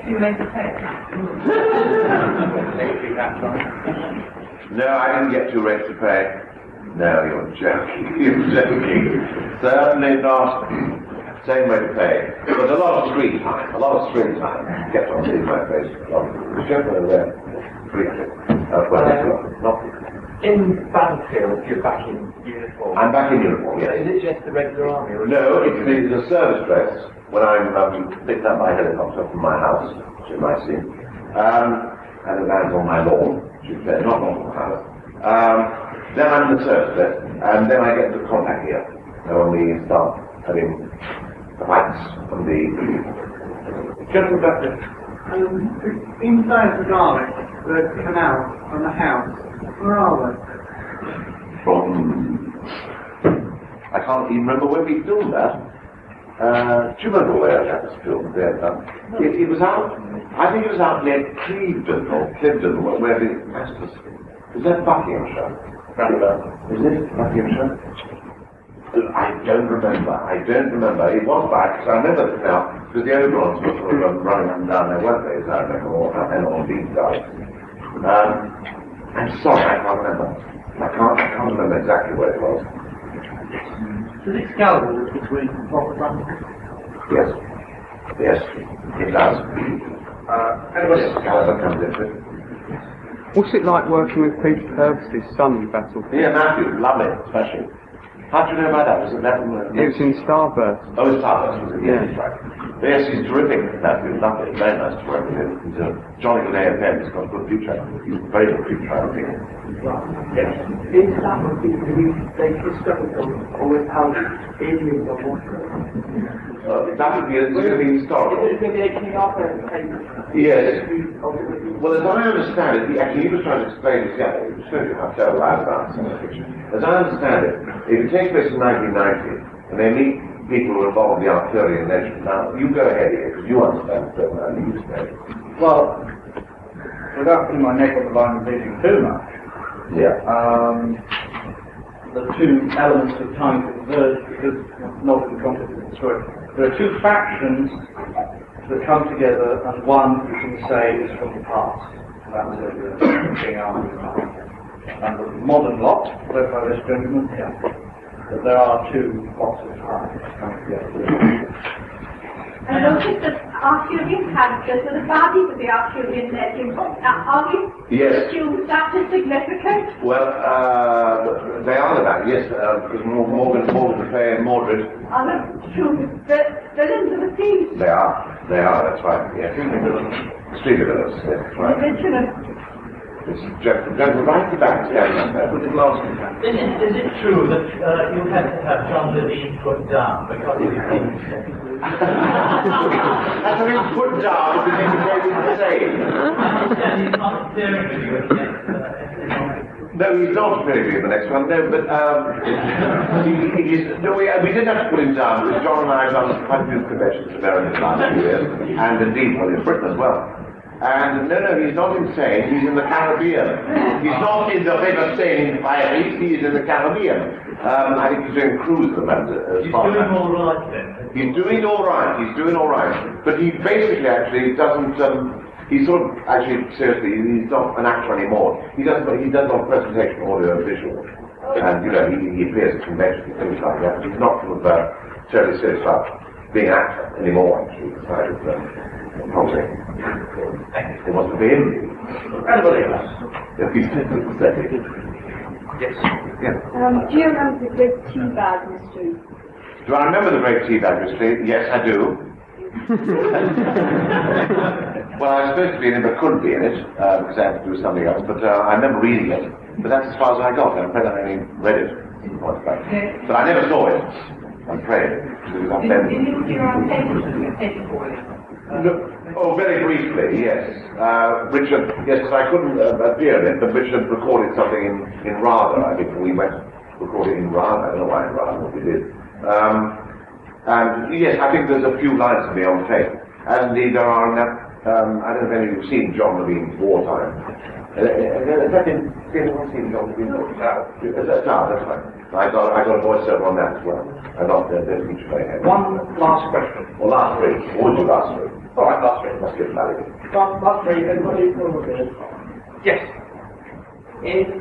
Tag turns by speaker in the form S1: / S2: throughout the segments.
S1: you rate the pay?
S2: No, I didn't get 2 rates to pay. No, you're joking. You're joking. Certainly not. Same way to pay. But a lot of screen time. A lot of screen time. Kept on seeing my face. A lot of the gentleman there. Briefly. Not
S3: in battlefield, you're back in uniform.
S2: I'm back in uniform, yes.
S3: Is it just the regular army? Or
S2: no, it's the service dress when I'm picked up by helicopter from my house, which you might see, and it lands on my lawn, which is there, not on the house. Then I'm in the service dress, and then I get the contact here. When we start having the fights from the
S4: Gentleman Doctor, inside the garlic, the canal and the house, where are they?
S2: I can't even remember where we filmed that. Do you remember where that was filmed there? It was out, I think it was out near Clifton, where the Masters. Is that Buckinghamshire? Is it Buckinghamshire? I don't remember. It was back, because I remember it now, because the Oberons were sort of running up and down there, weren't they? As I remember, and on these guys. I'm sorry, I can't remember. I can't remember exactly where it was.
S4: Does it scalpel between top and bottom?
S2: Yes. Yes, it does.
S4: Anybody
S2: yes, Scalpel comes into it.
S5: What's it like working with Peter Purvis's son in Battle?
S2: Yeah, Matthew, lovely, especially. How do you know about that? Was it that?
S5: It was in Starburst.
S2: Oh, it's Starburst, was it?
S5: Yeah.
S2: Yes, right. Yes, he's terrific, Matthew, lovely, very nice to work with him. He's a jolly good AFM, he's got a good future. He's a very good future, I think.
S4: Yes. Is that what they historical or with how aliens are watching?
S2: That would be a historical.
S4: Is it the King Arthur case?
S2: Yes. Well, as I understand it, he was trying to explain this, yeah, he was showing you how terrible I about some of the fiction. As I understand it, if it takes place in 1990, and they meet people who are involved in the Arthurian legend, now, you go ahead here, because you understand it better than I do.
S4: Well, without putting my neck on the line and bleeding too much,
S2: yeah.
S4: The two elements of time converge because not in the context of the story. There are two factions that come together, and one you can say is from the past. That's the King Arthur. And the modern lot, led by this gentleman here. But there are two lots of time coming together.
S6: I noticed that Arthurian characters were the bodies of the Arthurian legend. Are you assume that is significant?
S2: Well, they are the bad, yes, because Morgan Le Fay and Mordred.
S6: Are the true villains of the piece?
S2: They are, that's right, yes. Extremely villains, yes, that's right. It's gentlemen, right at the back, standing up there with the glasses.
S3: Is it true that you had to have John Levine put down because he was
S2: Has been put down because he became insane.
S3: He's not appearing with you at the next
S2: No, he's not appearing with you at the next one, no, but we did have to put him down because John and I have done quite a few conventions in America in the last few years, and indeed in Britain as well. And no, he's not insane, he's in the Caribbean. He's not in the River Seine in Fire East, he is in the Caribbean. I think he's doing a cruise at the moment.
S3: He's doing all right then.
S2: He's doing all right. But he basically actually doesn't, he's sort of, actually, seriously, he's not an actor anymore. He does not presentation, audio, and visual. And, he appears at conventions and things like that. He's not sort of terribly serious about being an actor anymore, actually. Probably. It wants to be him. Anybody else? Yes.
S6: Do you remember the Great Teabag mystery?
S2: Do I remember the Great Teabag mystery? Yes, I do. Well, I was supposed to be in it, but couldn't be in it, because I had to do something else. But I remember reading it, but that's as far as I got. I'm afraid I only read it. But I never saw it. I'm afraid.
S6: Did you do your own paper for it?
S2: Oh, very briefly, yes. Richard, yes, because I couldn't appear in it, but Richard recorded something in Rather. I think we went recorded in Rather. I don't know why in Rather, what we did. And yes, I think there's a few lines of me on tape. And indeed, there are in that, I don't know if any of you have seen John Levine's Wartime. Has that been, anyone seen John Levine's Wartime? No, that's right. I got a voiceover on that as well. I got the feature very heavy.
S4: One last question.
S2: Or last three. Or would you last three?
S4: All right, last three.
S2: Let's get married.
S1: Last three, everybody over there.
S4: Yes.
S1: In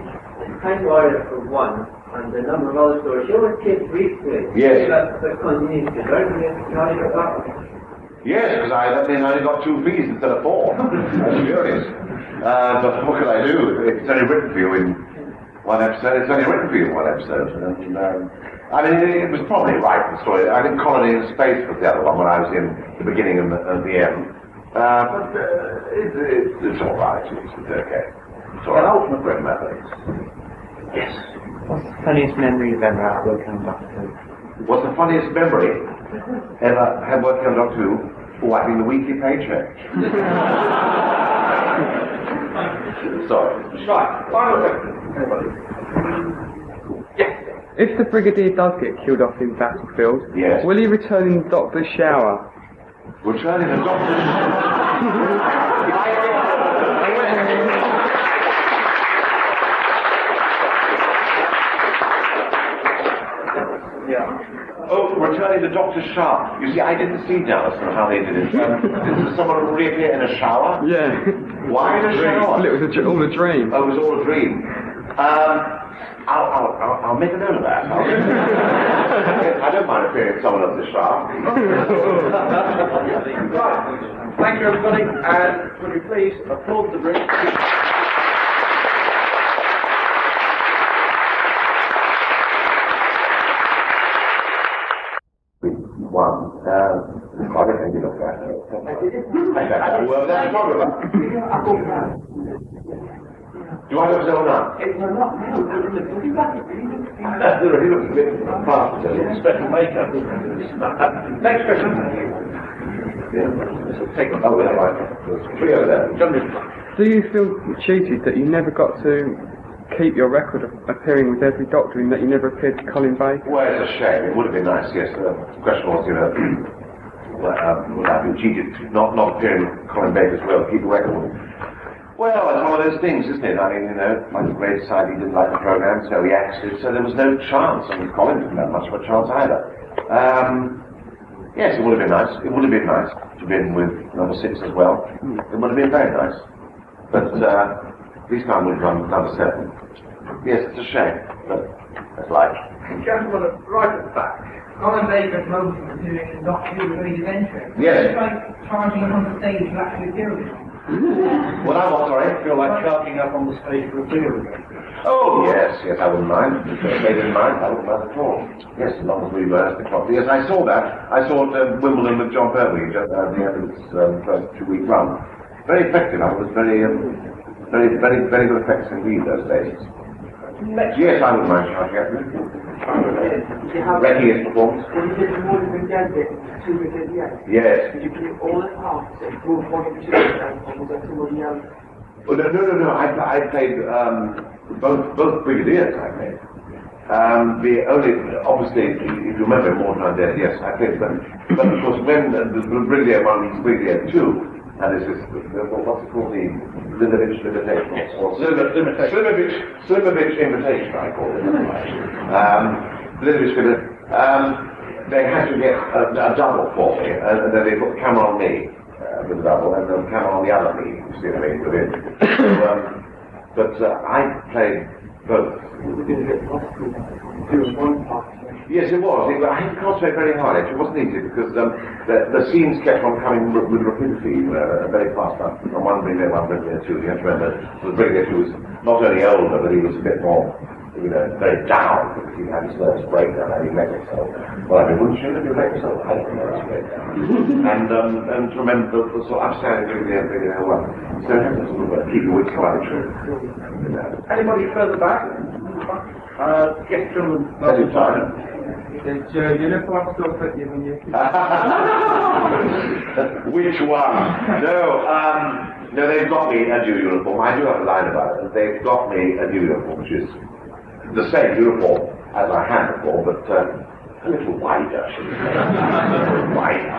S1: kind of order for one, and the number of other stories, you always take briefly.
S2: Yes.
S1: The continuity, right? You only got that.
S2: Yes, because that means I only got 2 fees instead of 4. I'm furious. But what can I do? It's only written for you in 1 episode. It's only written for you in 1 episode. And, I mean, it was probably right, the story. I think Colony in Space was the other one when I was in the beginning and the end. But it's all right. It's okay. It's all right. Ultimate great methods. Yes.
S7: What's the funniest memory you've ever had working on Doctor Who?
S2: What's the funniest memory ever had working on Doctor Who? Oh, I think the weekly paycheck. Sorry.
S4: Right, final question. Everybody. Yes.
S5: If the Brigadier does get killed off in battlefield,
S2: Yes.
S5: will he return in Doctor's shower?
S2: Returning the Doctor's... Oh, returning the Doctor's shower. You see, I didn't see Dallas and how they did it. Did someone reappear in a shower?
S5: Yeah.
S2: Why in a shower?
S5: Well, it was all a dream.
S2: Oh, it was all a dream. I'll make a note of that. I don't mind appearing in someone else's shower.
S4: Right. Thank you, everybody, and would you please applaud the room?
S2: One. I don't think you look at it. Well, that's the problem. Do I look so now?
S1: It's not now.
S2: He looks a bit fast.
S4: Special makeup. Next question.
S2: Take them. Oh, yeah, right. There's 3 over there.
S4: Jump in.
S5: Do you feel cheated that you never got to keep your record of appearing with every Doctor and that you never appeared to Colin Bay?
S2: Well, it's a shame. It would have been nice, yes. The question was, you know, would I have been cheated not appearing with Colin Baker as well, keep the record? Well, it's one of those things, isn't it? I mean, you know, Michael Gray decided he didn't like the programme, so he axed it, so there was no chance. I mean, Colin didn't have much of a chance either. Yes, it would have been nice. It would have been nice to have been with number 6 as well. It would have been very nice. But this time we've run number 7. Yes, it's a shame, but that's life.
S4: Gentlemen, right at the back.
S8: Colin Baker's moment of doing Doctor Who with his entry.
S2: Yes.
S8: It's like charging up on the stage to actually do it.
S2: What I want, sorry?
S4: I feel like charging up on the stage for a theory.
S2: Oh, yes, I wouldn't mind. If they didn't mind, I wouldn't mind at all. Yes, as long as we rehearsed the clock. Yes, I saw that. I saw it at Wimbledon with John Pertwee just at the end of its first 2-week run. Very effective. I was very good effects indeed those days. Yes, I wouldn't mind charging up. Wrecking his performance.
S1: When you did the morning Brigadier, 2 Brigadier,
S2: Yes.
S1: did you play all the parts that moved one into the other, or was that somebody else?
S2: Well, no. I played both Brigadiers. I played. The only, obviously, if you remember, more than I did. Yes, I played them. But of course, when the Brigadier 1 meets Brigadier 2, and this is what's it called, the Slimovich Invitation, or Slimovich Invitation, I call it. Slimovich they had to get a double for me, and then they put the camera on me with the double, and then the camera on the other me. You see what I mean? With it. So, but I played both. Yes, it was. I had to concentrate very hard. It wasn't easy because the scenes kept on coming with rapidity, very fast. From one Brigadier 2. You have to remember, the Brigadier 2 was not only older, but he was a bit more, you know, very down because he had his nervous breakdown and he let himself. Well, I mean, wouldn't you let yourself? I had a nervous breakdown. And to remember the sort of upstanding Brigadier 1. So you have to sort of keep your wits about it.
S4: Anybody further back? Yes, gentlemen.
S5: Did your uniform still fit you when you...
S2: Which one? No, they've got me a new uniform. I do have a line about it. They've got me a new uniform, which is the same uniform as I had before, but a little wider, should we say. A little wider.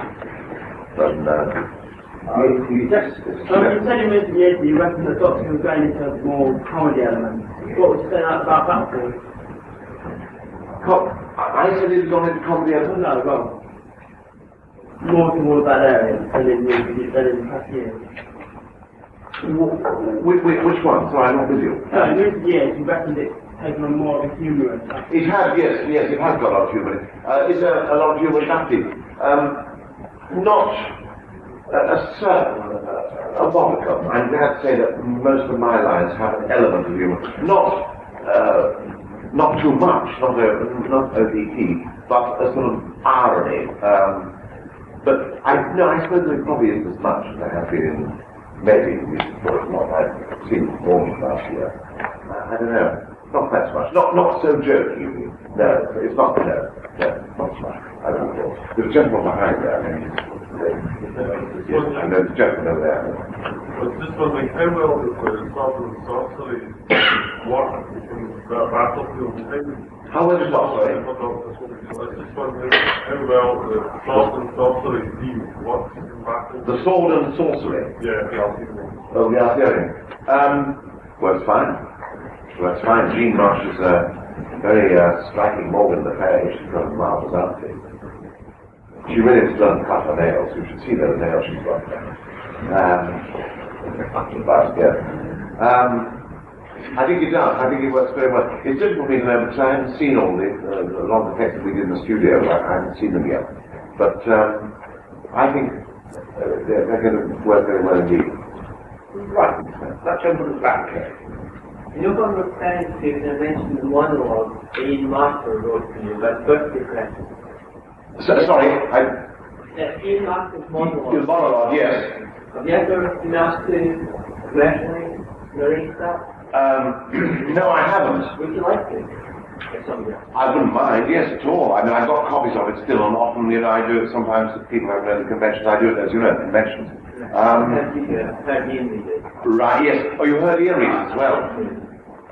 S1: Yes. So you said in the year you reckon the Doctor was going into a more comedy element. What would you say about that for?
S2: I said it was gone into comedy element.
S1: No, well. more towards that area than in past years.
S2: Which one? Sorry, I'm not with you.
S1: So in recent years, you reckoned it's taken on more of a humorous aspect.
S2: It has, yes, it has got a lot of humour. Is there a lot of humour adapted? Not a certain, a modicum. I'm glad to say that most of my lines have an element of humour. Not too much, not ODT, but a sort of irony. But I suppose there probably isn't as much as there has been in maybe in recent books. Not I've seen performance last year. I don't know. Not that much. Not so jokey. No, it's not. No, not so much. I don't know. There's a gentleman behind there. And there's a gentleman over there.
S9: I was just wondering how well does the Sword and Sorcery work in the battlefield time?
S2: How well does what, sorry?
S9: I was just wondering how well the Sword and Sorcery theme works in battle.
S2: The sword and sorcery?
S9: Yeah, the Arthurian.
S2: Oh, the Arthurian. Works fine. Works fine. Jean Marsh is a very striking Morgan Le Fay. She's got a marvellous outfit. She really has learned to cut her nails. You should see those nails she's got there. I think it does. I think it works very well. It's difficult for me to know because I haven't seen all a lot of the effects that we did in the studio. I haven't seen them yet. But I think they're going to work very well indeed.
S4: Right, that gentleman's back.
S7: You know what I'm referring to when I mentioned the monologue Ian Master wrote to you about birthday presents?
S2: Sorry,
S7: Ian Master's monologue.
S2: your monologue, yes.
S7: Have you ever been asked to professionally narrate that?
S2: No, I haven't.
S7: Would you like to? At some point?
S2: I wouldn't mind, yes, at all. I mean, I've got copies of it still, and often, I do it sometimes if people haven't heard the conventions. I do it, as you know, at conventions.
S7: Heard Ian read it.
S2: Right, yes. Oh, you heard Ian read it as well.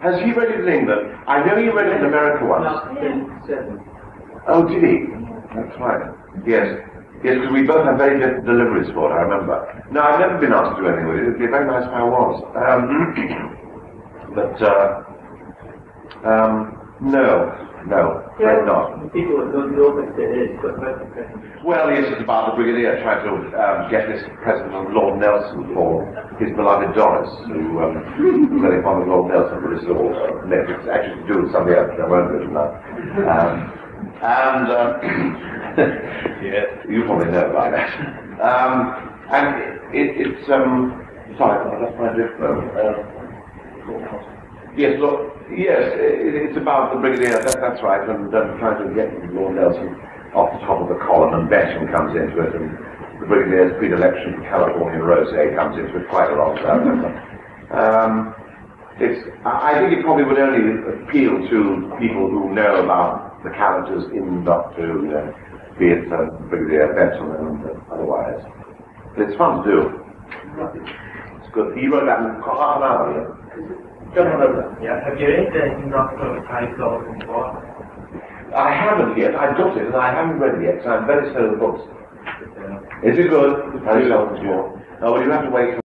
S2: Has he read it in England? I know he read it in America once.
S7: Not 7.
S2: Oh, did he? That's right. Yes. Yes, because we both have very different deliveries for it, I remember. No, I've never been asked to do anything with it. It would be very nice if I was. No, afraid not.
S7: People that don't know what it is, but birthday presents.
S2: Well, yes, it's about the Brigadier trying to get this present of Lord Nelson for his beloved Doris, who was very fond of Lord Nelson, but this is all it's actually to do with something else, I won't go into that. Yes, you probably know about that. And it's sorry, I lost my drift though. Yes, look, it's about the Brigadier, that's right, and trying to get Lord Nelson off the top of the column, and Benton comes into it, and the Brigadier's predilection for Californian rosé comes into it quite a lot. I think it probably would only appeal to people who know about the characters in Doctor Who, be it Brigadier Benton and otherwise. But it's fun to do. It's good. He wrote that in half an hour.
S3: Yeah, have you read the Doctor Carousel before?
S2: I haven't yet. I've got it, and I haven't read it yet, so I'm very slow with the books. Is it good? Oh, well, you have to wait.